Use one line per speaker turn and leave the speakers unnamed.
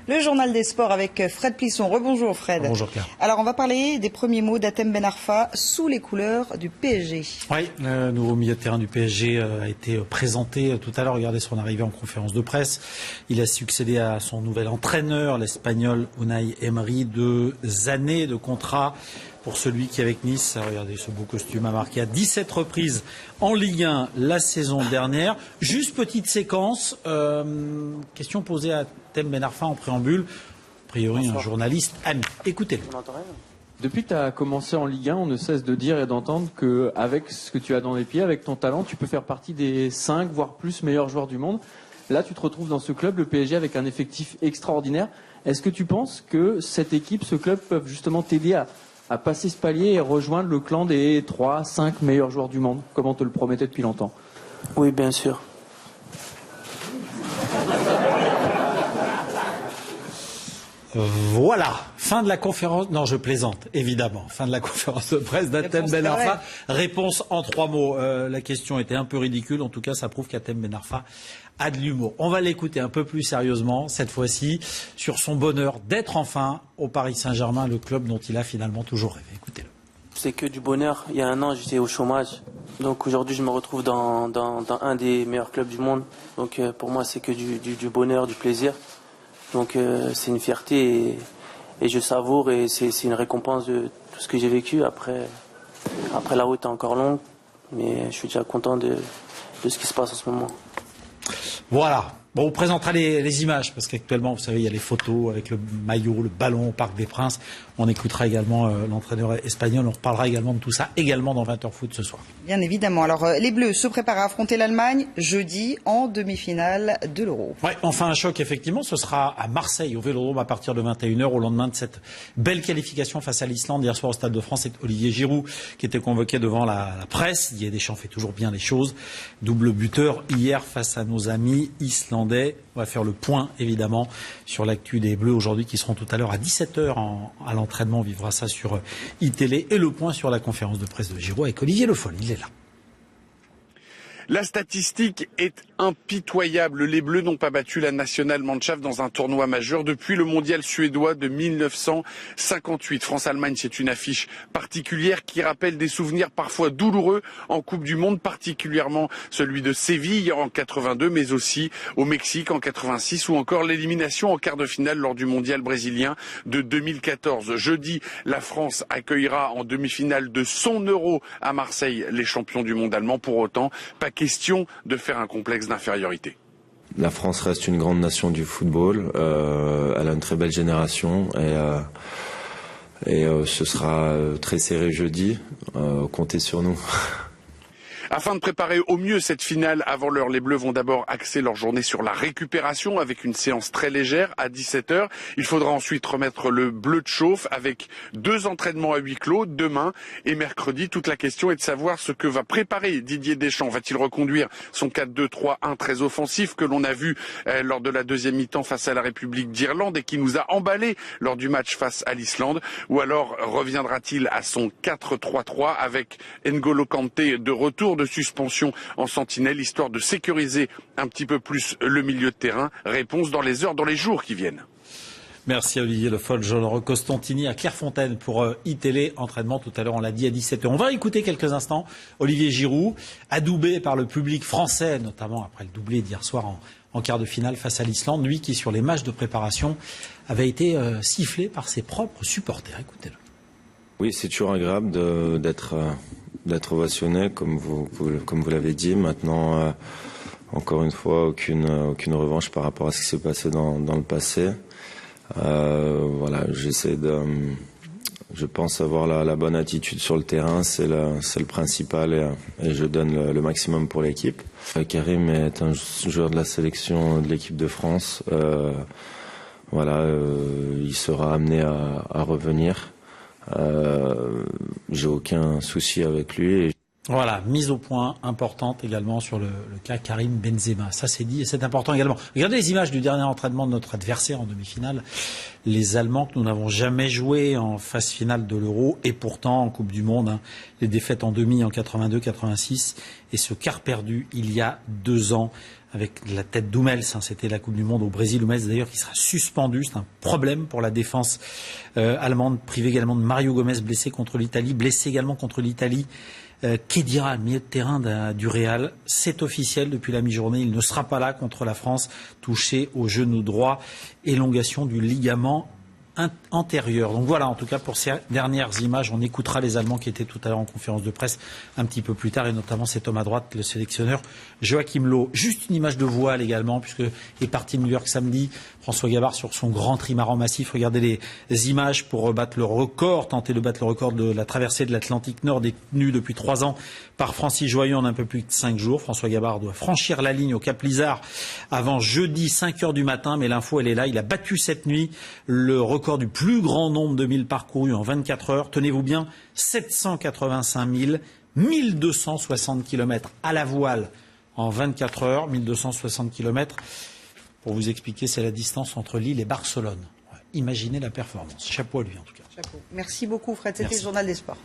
Le journal des sports avec Fred Plisson. Rebonjour Fred.
Bonjour Claire.
Alors on va parler des premiers mots d'Hatem Ben Arfa sous les couleurs du PSG.
Oui, le nouveau milieu de terrain du PSG a été présenté tout à l'heure. Regardez son arrivée en conférence de presse. Il a succédé à son nouvel entraîneur, l'Espagnol Unai Emery. 2 années de contrat pour celui qui, avec Nice, regardez ce beau costume, a marqué à 17 reprises en Ligue 1 la saison dernière. Juste petite séquence, question posée à Hatem Ben Arfa en préambule. A priori, un journaliste ami. Écoutez-le.
Depuis que tu as commencé en Ligue 1, on ne cesse de dire et d'entendre qu'avec ce que tu as dans les pieds, avec ton talent, tu peux faire partie des 5, voire plus meilleurs joueurs du monde. Là, tu te retrouves dans ce club, le PSG, avec un effectif extraordinaire. Est-ce que tu penses que cette équipe, ce club, peuvent justement t'aider à passer ce palier et rejoindre le clan des 3, 5 meilleurs joueurs du monde, comme on te le promettait depuis longtemps?
Oui, bien sûr.
Voilà, fin de la conférence. Non, je plaisante, évidemment. Fin de la conférence de presse d'Hatem Ben Arfa. Réponse en 3 mots. La question était un peu ridicule. En tout cas, ça prouve qu'Hatem Ben Arfa a de l'humour. On va l'écouter un peu plus sérieusement, cette fois-ci, sur son bonheur d'être enfin au Paris Saint-Germain, le club dont il a finalement toujours rêvé. Écoutez-le.
C'est que du bonheur. Il y a un an, j'étais au chômage. Donc aujourd'hui, je me retrouve dans un des meilleurs clubs du monde. Donc pour moi, c'est que du bonheur, du plaisir. Donc c'est une fierté et je savoure et c'est une récompense de tout ce que j'ai vécu. Après la route est encore longue, mais je suis déjà content de ce qui se passe en ce moment.
Voilà. Bon, on présentera les images, parce qu'actuellement, vous savez, il y a les photos avec le maillot, le ballon au Parc des Princes. On écoutera également l'entraîneur espagnol. On reparlera également de tout ça, également dans 20h Foot ce soir.
Bien évidemment. Alors, les Bleus se préparent à affronter l'Allemagne jeudi en demi-finale de l'Euro.
Ouais, enfin un choc, effectivement. Ce sera à Marseille, au Vélodrome, à partir de 21h, au lendemain de cette belle qualification face à l'Islande. Hier soir, au Stade de France, c'est Olivier Giroud qui était convoqué devant la presse. Didier Deschamps fait toujours bien les choses. Double buteur hier face à nos amis islandais. On va faire le point, évidemment, sur l'actu des Bleus aujourd'hui, qui seront tout à l'heure à 17h à l'entraînement. On vivra ça sur iTélé. Et le point sur la conférence de presse de Giroud avec Olivier Le Foll. Il est là.
La statistique est impitoyable. Les Bleus n'ont pas battu la Nationalmannschaft dans un tournoi majeur depuis le mondial suédois de 1958. France-Allemagne, c'est une affiche particulière qui rappelle des souvenirs parfois douloureux en Coupe du Monde, particulièrement celui de Séville en 82, mais aussi au Mexique en 86 ou encore l'élimination en quart de finale lors du mondial brésilien de 2014. Jeudi, la France accueillera en demi-finale de son Euro à Marseille les champions du monde allemand. Pour autant, pas question de faire un complexe d'infériorité.
La France reste une grande nation du football. Elle a une très belle génération et ce sera très serré jeudi. Comptez sur nous.
Afin de préparer au mieux cette finale avant l'heure, les Bleus vont d'abord axer leur journée sur la récupération avec une séance très légère à 17h. Il faudra ensuite remettre le bleu de chauffe avec 2 entraînements à huis clos demain et mercredi. Toute la question est de savoir ce que va préparer Didier Deschamps. Va-t-il reconduire son 4-2-3-1 très offensif que l'on a vu lors de la deuxième mi-temps face à la République d'Irlande et qui nous a emballé lors du match face à l'Islande? Ou alors reviendra-t-il à son 4-3-3 avec N'Golo Kanté de retour de suspension en sentinelle, histoire de sécuriser un petit peu plus le milieu de terrain? Réponse dans les heures, dans les jours qui viennent.
Merci Olivier Le Foll. Jean-Laurent Costantini à Clairefontaine pour iTélé. Entraînement tout à l'heure, on l'a dit, à 17h. On va écouter quelques instants Olivier Giroud, adoubé par le public français, notamment après le doublé d'hier soir en quart de finale face à l'Islande. Lui qui, sur les matchs de préparation, avait été sifflé par ses propres supporters. Écoutez-le.
Oui, c'est toujours agréable d'être ovationné, comme vous l'avez dit. Maintenant, encore une fois, aucune revanche par rapport à ce qui s'est passé dans le passé. Voilà, je pense avoir la bonne attitude sur le terrain, c'est le principal et je donne le maximum pour l'équipe. Karim est un joueur de la sélection de l'équipe de France. Voilà, il sera amené à revenir. J'ai aucun souci avec lui.
Voilà, mise au point importante également sur le cas Karim Benzema. Ça c'est dit et c'est important également. Regardez les images du dernier entraînement de notre adversaire en demi-finale. Les Allemands que nous n'avons jamais joué en phase finale de l'Euro et pourtant en Coupe du Monde. Hein, les défaites en demi en 82, 86 et ce quart perdu il y a 2 ans avec la tête d'Hummels. C'était la Coupe du Monde au Brésil. Hummels d'ailleurs qui sera suspendu. C'est un problème pour la défense allemande, privée également de Mario Gomez, blessé contre l'Italie, blessé également contre l'Italie. Khedira, milieu de terrain du Real, c'est officiel depuis la mi-journée. Il ne sera pas là contre la France, touché au genou droit, élongation du ligament antérieur. Donc voilà, en tout cas pour ces dernières images, on écoutera les Allemands qui étaient tout à l'heure en conférence de presse un petit peu plus tard, et notamment cet homme à droite, le sélectionneur Joachim Löw. Juste une image de voile également, puisque est parti de New York samedi, François Gabard sur son grand trimaran massif. Regardez les images pour battre le record, tenter de battre le record de la traversée de l'Atlantique Nord détenue depuis 3 ans par Francis Joyon en un peu plus de 5 jours. François Gabard doit franchir la ligne au Cap Lizard avant jeudi 5 heures du matin, mais l'info elle est là. Il a battu cette nuit le record du plus grand nombre de milles parcourus en 24 heures. Tenez-vous bien, 785 000, 1260 km à la voile en 24 heures, 1260 km. Pour vous expliquer, c'est la distance entre Lille et Barcelone. Imaginez la performance. Chapeau à lui en tout cas.
Chapeau. Merci beaucoup Fred, c'était le journal des sports.